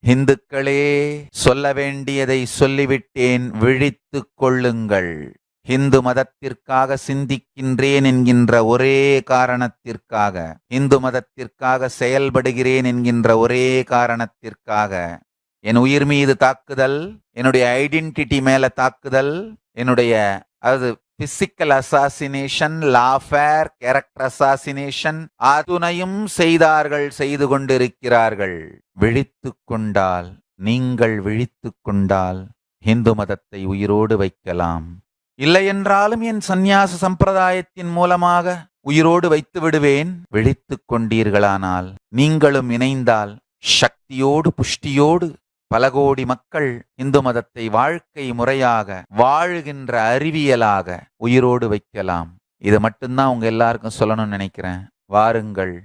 இந்துக்களே, சொல்ல வேண்டியதை சொல்லிவிட்டேன், விழித்துக் கொள்ளுங்கள். இந்து மதத்திற்காக சிந்திக்கின்றேன் என்கின்ற ஒரே காரணத்திற்காக, இந்து மதத்திற்காக செயல்படுகிறேன் என்கின்ற ஒரே காரணத்திற்காக என் உயிர் மீது தாக்குதல், என்னுடைய ஐடென்டிட்டி மேல தாக்குதல், என்னுடைய அதாவது பிசிக்கல் அசாசினேஷன், லாஃபேர், கேரக்டர் அசாசினேஷன் அத்துணையும் செய்தார்கள், செய்து கொண்டிருக்கிறார்கள். விழித்துக் கொண்டால், நீங்கள் விழித்துக் கொண்டால் இந்து மதத்தை உயிரோடு வைக்கலாம். இல்லையென்றாலும் என் சந்நியாச சம்பிரதாயத்தின் மூலமாக உயிரோடு வைத்து விடுவேன். விழித்துக் கொண்டீர்களானால், நீங்களும் இணைந்தால் சக்தியோடு புஷ்டியோடு பல கோடி மக்கள் இந்து மதத்தை வாழ்க்கை முறையாக வாழுகின்ற அறிவியலாக உயிரோடு வைக்கலாம். இது மட்டும்தான் உங்க எல்லாருக்கும் சொல்லணும்னு நினைக்கிறேன். வாருங்கள்.